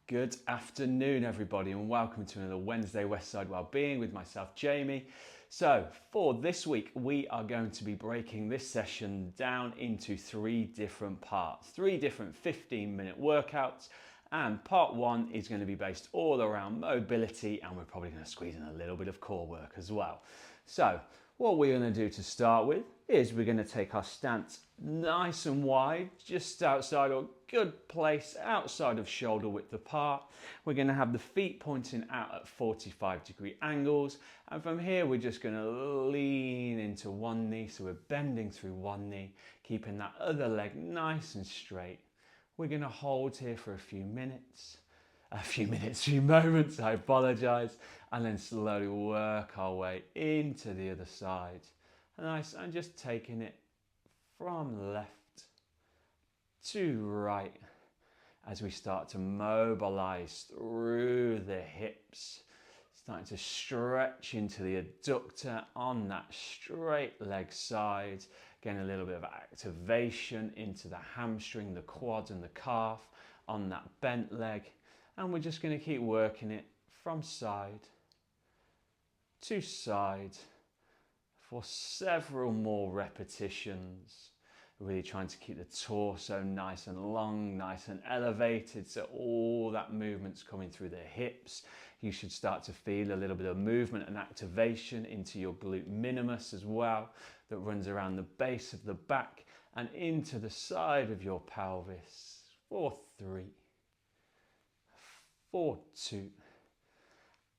Good afternoon, everybody, and welcome to another Wednesday Westside Wellbeing with myself, Jamie. So, for this week, we are going to be breaking this session down into three different parts, three different 15-minute workouts. And part one is going to be based all around mobility, and we're probably going to squeeze in a little bit of core work as well. So, what we're going to do to start with is we're going to take our stance nice and wide, just outside or good place outside of shoulder width apart. We're going to have the feet pointing out at 45-degree angles, and from here we're just going to lean into one knee, so we're bending through one knee, keeping that other leg nice and straight. We're going to hold here for a few moments, I apologise, and then slowly work our way into the other side. Nice, and just taking it from left to right as we start to mobilise through the hips, starting to stretch into the adductor on that straight leg side, getting a little bit of activation into the hamstring, the quad and the calf on that bent leg. And we're just going to keep working it from side to side for several more repetitions. Really trying to keep the torso nice and long, nice and elevated, so all that movement's coming through the hips. You should start to feel a little bit of movement and activation into your glute minimus as well, that runs around the base of the back and into the side of your pelvis. 4, 3, 4, 2,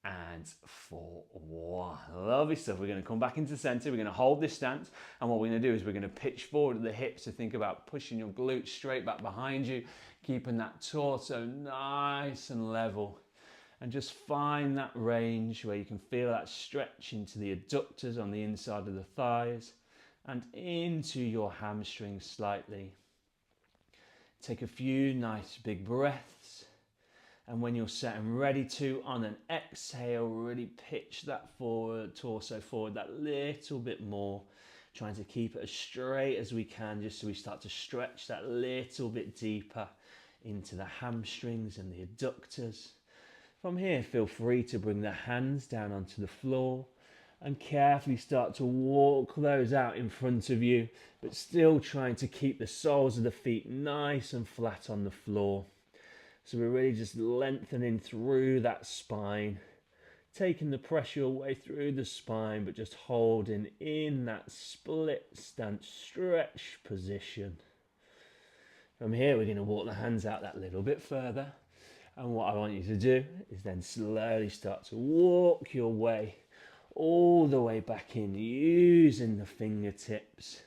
and 4, 1. Lovely stuff. We're going to come back into center. We're going to hold this stance, and what we're going to do is we're going to pitch forward at the hips. So think about pushing your glutes straight back behind you, keeping that torso nice and level, and just find that range where you can feel that stretch into the adductors on the inside of the thighs and into your hamstrings slightly. Take a few nice big breaths. And when you're set and ready to, on an exhale, really pitch that forward, torso forward that little bit more, trying to keep it as straight as we can, just so we start to stretch that little bit deeper into the hamstrings and the adductors. From here, feel free to bring the hands down onto the floor and carefully start to walk those out in front of you, but still trying to keep the soles of the feet nice and flat on the floor. So we're really just lengthening through that spine, taking the pressure away through the spine, but just holding in that split stance stretch position. From here, we're going to walk the hands out that little bit further. And what I want you to do is then slowly start to walk your way all the way back in, using the fingertips.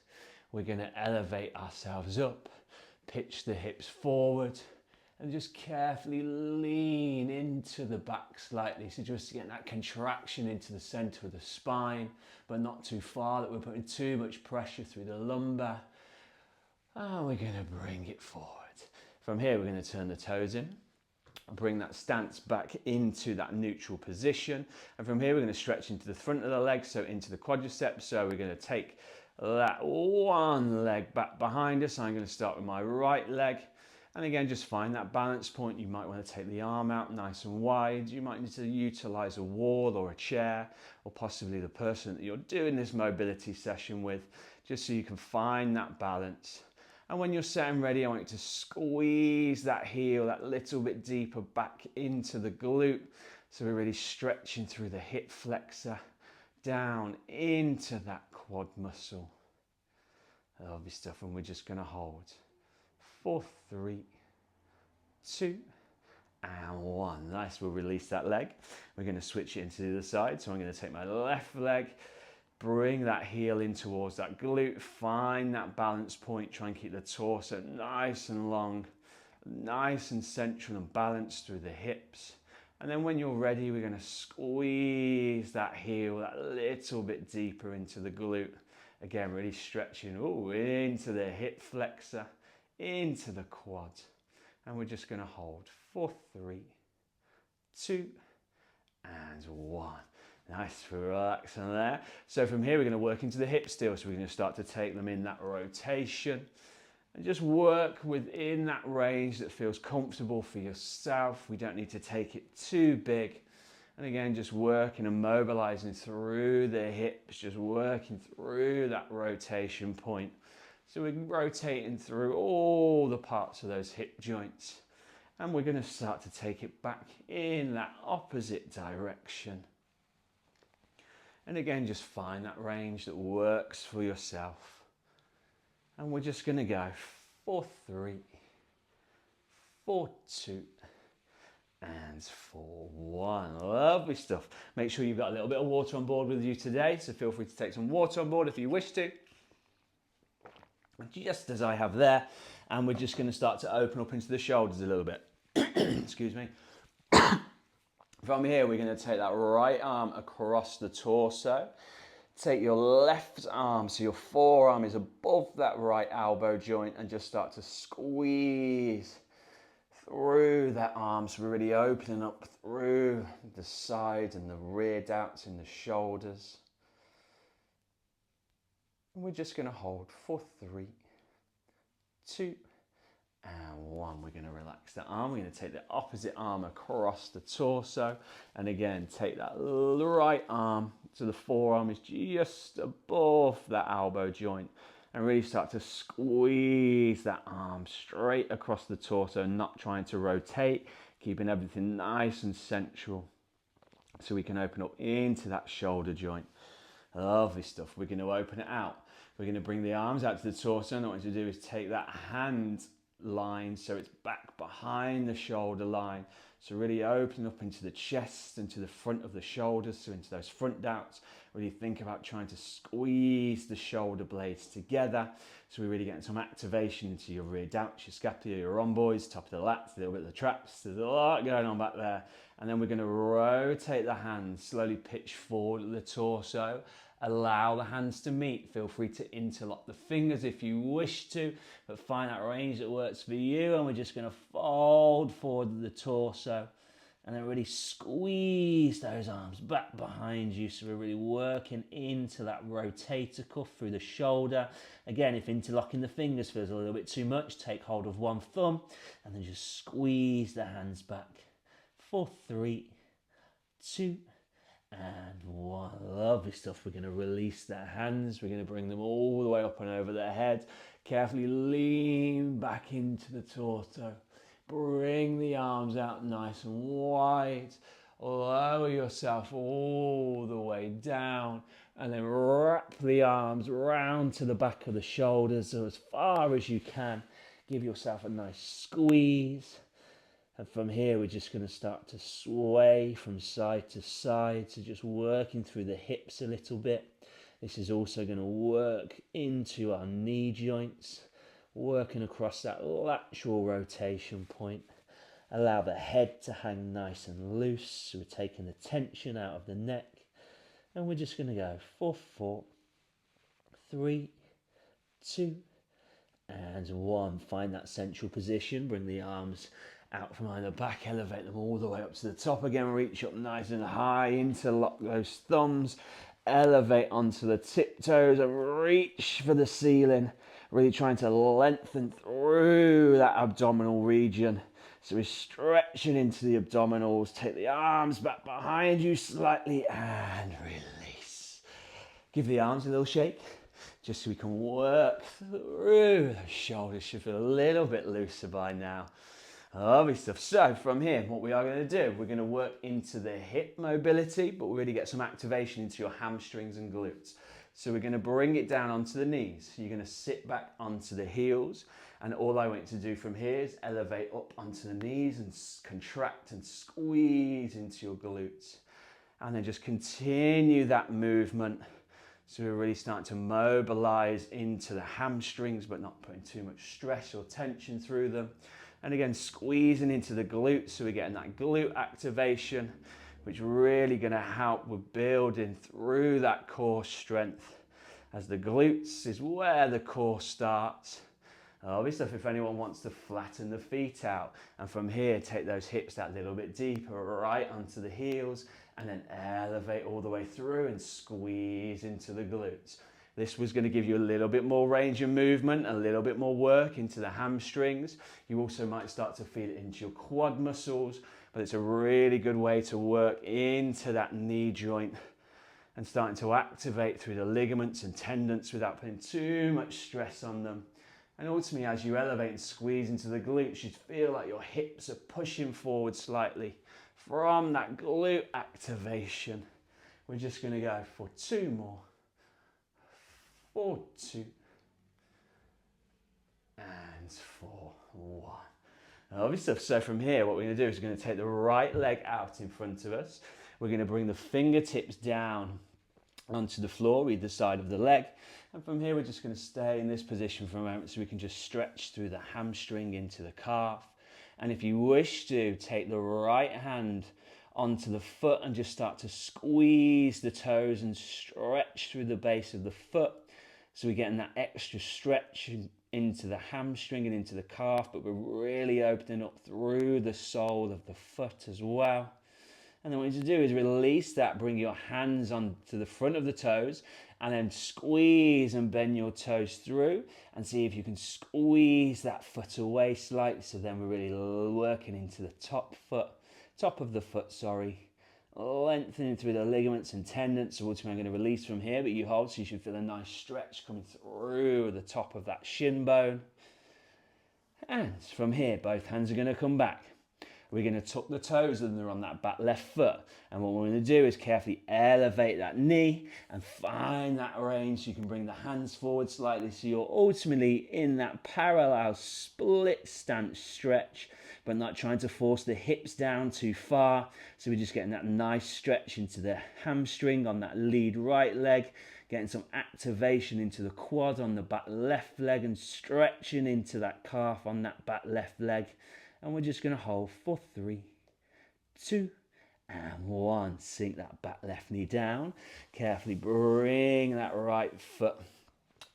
We're going to elevate ourselves up, pitch the hips forward, and just carefully lean into the back slightly. So just to get that contraction into the center of the spine, but not too far that we're putting too much pressure through the lumbar. And we're going to bring it forward. From here, we're going to turn the toes in, bring that stance back into that neutral position. And from here, we're going to stretch into the front of the leg, so into the quadriceps. So we're going to take that one leg back behind us. I'm going to start with my right leg. And again, just find that balance point. You might want to take the arm out nice and wide. You might need to utilize a wall or a chair, or possibly the person that you're doing this mobility session with, just so you can find that balance. And when you're set and ready, I want you to squeeze that heel that little bit deeper back into the glute. So we're really stretching through the hip flexor down into that quad muscle. Lovely stuff. And we're just going to hold. 4, 3, 2, and 1. Nice, we'll release that leg. We're going to switch it into the other side. So I'm going to take my left leg, bring that heel in towards that glute, find that balance point, try and keep the torso nice and long, nice and central and balanced through the hips. And then when you're ready, we're going to squeeze that heel that little bit deeper into the glute. Again, really stretching into the hip flexor, into the quad, and we're just going to hold 4, 3, 2, and 1. Nice, relaxing there. So from here, we're going to work into the hips still. So we're going to start to take them in that rotation. And just work within that range that feels comfortable for yourself. We don't need to take it too big. And again, just working and mobilizing through the hips, just working through that rotation point. So we're rotating through all the parts of those hip joints. And we're going to start to take it back in that opposite direction. And again, just find that range that works for yourself. And we're just going to go 4, 3, 4, 2, and 4, 1. Lovely stuff. Make sure you've got a little bit of water on board with you today, so feel free to take some water on board if you wish to. Just as I have there, and we're just going to start to open up into the shoulders a little bit. Excuse me. From here, we're going to take that right arm across the torso. Take your left arm, so your forearm is above that right elbow joint, and just start to squeeze through that arm. So we're really opening up through the side and the rear delts in the shoulders. And we're just going to hold for 3, 2, and 1. We're going to relax the arm. We're going to take the opposite arm across the torso. And again, take that right arm so the forearm is just above that elbow joint. And really start to squeeze that arm straight across the torso, not trying to rotate, keeping everything nice and central. So we can open up into that shoulder joint. Lovely stuff. We're going to open it out. We're going to bring the arms out to the torso. And what I want you to do is take that hand line so it's back behind the shoulder line. So really open up into the chest and to the front of the shoulders, so into those front delts. Really think about trying to squeeze the shoulder blades together. So we're really getting some activation into your rear delts, your scapula, your rhomboids, top of the lats, a little bit of the traps. There's a lot going on back there. And then we're going to rotate the hands, slowly pitch forward at the torso. Allow the hands to meet. Feel free to interlock the fingers if you wish to, but find that range that works for you. And we're just going to fold forward the torso and then really squeeze those arms back behind you. So we're really working into that rotator cuff through the shoulder. Again, if interlocking the fingers feels a little bit too much, take hold of one thumb and then just squeeze the hands back. 4, 3, 2, and 1. Lovely stuff. We're going to release their hands. We're going to bring them all the way up and over their head. Carefully lean back into the torso. Bring the arms out nice and wide. Lower yourself all the way down. And then wrap the arms round to the back of the shoulders. So as far as you can, give yourself a nice squeeze. And from here, we're just going to start to sway from side to side. So just working through the hips a little bit. This is also going to work into our knee joints, working across that lateral rotation point. Allow the head to hang nice and loose. So we're taking the tension out of the neck. And we're just going to go 4, 4, 3, 2, and 1. Find that central position. Bring the arms out from behind the back, elevate them all the way up to the top again, reach up nice and high, interlock those thumbs, elevate onto the tiptoes and reach for the ceiling, really trying to lengthen through that abdominal region. So we're stretching into the abdominals, take the arms back behind you slightly and release. Give the arms a little shake, just so we can work through those shoulders. Should feel a little bit looser by now. Lovely stuff. So from here, what we are going to do, we're going to work into the hip mobility, but we really get some activation into your hamstrings and glutes. So we're going to bring it down onto the knees. You're going to sit back onto the heels. And all I want you to do from here is elevate up onto the knees and contract and squeeze into your glutes. And then just continue that movement. So we're really starting to mobilize into the hamstrings, but not putting too much stress or tension through them. And again, squeezing into the glutes, so we're getting that glute activation, which is really going to help with building through that core strength, as the glutes is where the core starts. Obviously, if anyone wants to flatten the feet out, and from here, take those hips that little bit deeper, right onto the heels, and then elevate all the way through and squeeze into the glutes. This was going to give you a little bit more range of movement, a little bit more work into the hamstrings. You also might start to feel it into your quad muscles, but it's a really good way to work into that knee joint and starting to activate through the ligaments and tendons without putting too much stress on them. And ultimately, as you elevate and squeeze into the glutes, you feel like your hips are pushing forward slightly from that glute activation. We're just going to go for 2 more. 4, 2, and 4, 1. Lovely stuff. So from here, what we're going to do is we're going to take the right leg out in front of us. We're going to bring the fingertips down onto the floor, either side of the leg. And from here, we're just going to stay in this position for a moment so we can just stretch through the hamstring into the calf. And if you wish to, take the right hand onto the foot and just start to squeeze the toes and stretch through the base of the foot. So we're getting that extra stretch into the hamstring and into the calf, but we're really opening up through the sole of the foot as well. And then what you need to do is release that, bring your hands onto the front of the toes, and then squeeze and bend your toes through, and see if you can squeeze that foot away slightly. So then we're really working into the top of the foot, lengthening through the ligaments and tendons. So ultimately I'm going to release from here, but you hold, so you should feel a nice stretch coming through the top of that shin bone. And from here, both hands are going to come back. We're going to tuck the toes under on that back left foot. And what we're going to do is carefully elevate that knee and find that range so you can bring the hands forward slightly. So you're ultimately in that parallel split stance stretch, but not trying to force the hips down too far. So we're just getting that nice stretch into the hamstring on that lead right leg, getting some activation into the quad on the back left leg, and stretching into that calf on that back left leg. And we're just going to hold for 3, 2, and 1. Sink that back left knee down. Carefully bring that right foot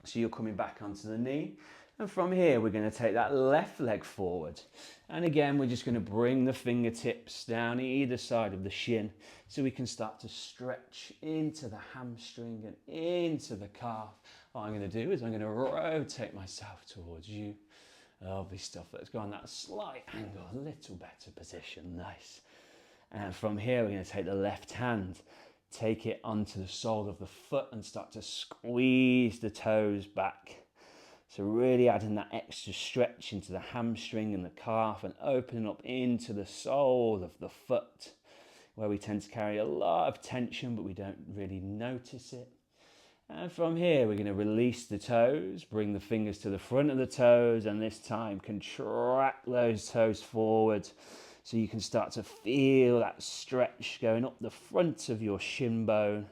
so you're coming back onto the knee. And from here, we're going to take that left leg forward. And again, we're just going to bring the fingertips down either side of the shin so we can start to stretch into the hamstring and into the calf. What I'm going to do is I'm going to rotate myself towards you. Lovely stuff. Let's go on that slight angle, a little better position. Nice. And from here, we're going to take the left hand, take it onto the sole of the foot and start to squeeze the toes back. So really adding that extra stretch into the hamstring and the calf and opening up into the sole of the foot, where we tend to carry a lot of tension, but we don't really notice it. And from here, we're going to release the toes, bring the fingers to the front of the toes, and this time contract those toes forward so you can start to feel that stretch going up the front of your shin bone.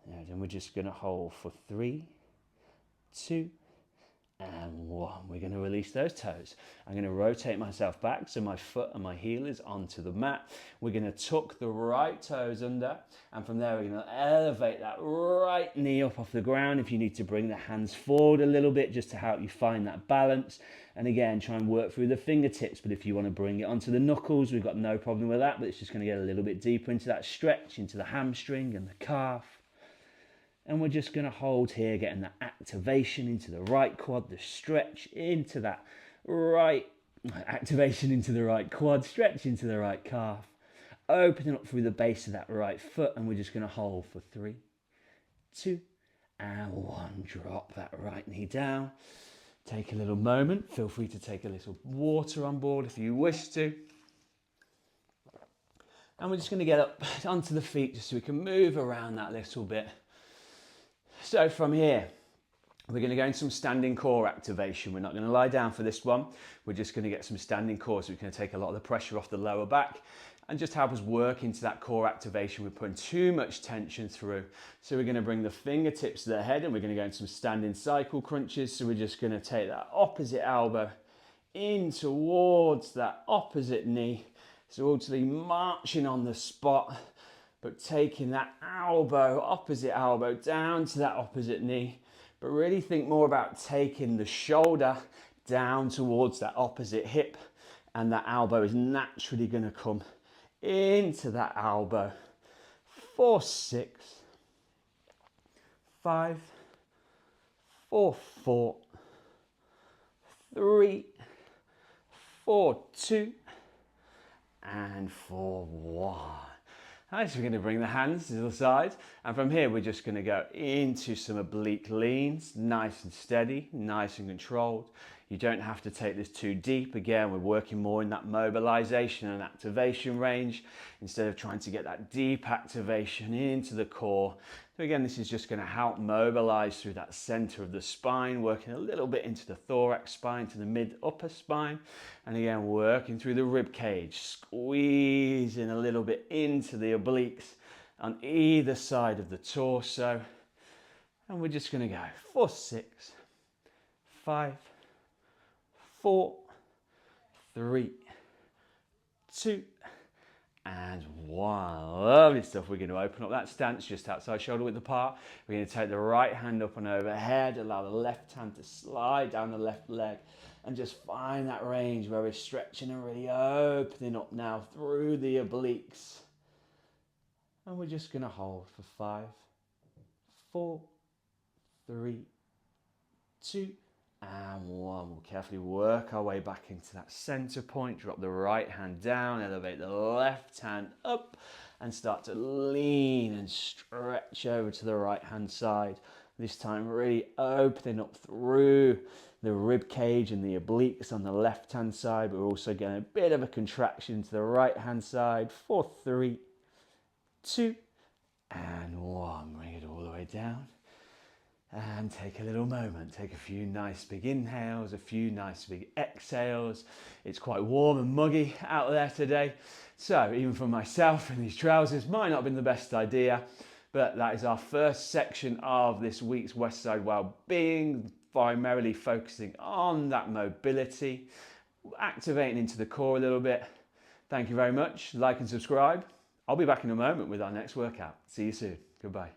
And then we're just going to hold for 3, 2, and 1. We're going to release those toes. I'm going to rotate myself back so my foot and my heel is onto the mat. We're going to tuck the right toes under, and from there we're going to elevate that right knee up off the ground. If you need to bring the hands forward a little bit just to help you find that balance, and again try and work through the fingertips, but if you want to bring it onto the knuckles, we've got no problem with that, but it's just going to get a little bit deeper into that stretch into the hamstring and the calf. And we're just going to hold here, getting that activation into the right quad, the stretch into that right, activation into the right quad, stretch into the right calf, opening up through the base of that right foot. And we're just going to hold for 3, 2, and 1. Drop that right knee down. Take a little moment. Feel free to take a little water on board if you wish to. And we're just going to get up onto the feet just so we can move around that little bit. So from here, we're going to go into some standing core activation. We're not going to lie down for this one. We're just going to get some standing core, so we're going to take a lot of the pressure off the lower back and just help us work into that core activation. We're putting too much tension through. So we're going to bring the fingertips to the head and we're going to go into some standing cycle crunches. So we're just going to take that opposite elbow in towards that opposite knee. So ultimately marching on the spot, but taking that elbow, opposite elbow, down to that opposite knee. But really think more about taking the shoulder down towards that opposite hip, and that elbow is naturally going to come into that elbow. 4, 6, 5, 4, 4, 3, 4, 2, and 4, 1. Nice, we're going to bring the hands to the side, and from here we're just going to go into some oblique leans, nice and steady, nice and controlled. You don't have to take this too deep. Again, we're working more in that mobilization and activation range instead of trying to get that deep activation into the core. So again, this is just going to help mobilize through that center of the spine, working a little bit into the thorax spine, to the mid-upper spine. And again, working through the rib cage, squeezing a little bit into the obliques on either side of the torso. And we're just going to go for 6, 5, 4, 3, 2, and 1. Lovely stuff. We're going to open up that stance just outside shoulder width apart. We're going to take the right hand up and overhead, allow the left hand to slide down the left leg, and just find that range where we're stretching and really opening up now through the obliques. And we're just going to hold for 5, 4, 3, 2, and 1. We'll carefully work our way back into that center point. Drop the right hand down, elevate the left hand up, and start to lean and stretch over to the right hand side. This time really opening up through the rib cage and the obliques on the left hand side. We're also getting a bit of a contraction to the right hand side. 4, 3, 2, and 1. Bring it all the way down. And take a little moment, take a few nice big inhales, a few nice big exhales. It's quite warm and muggy out there today, so even for myself in these trousers might not have been the best idea, but that is our first section of this week's Westside Wellbeing, primarily focusing on that mobility, activating into the core a little bit. Thank you very much. Like and subscribe. I'll be back in a moment with our next workout. See you soon. Goodbye.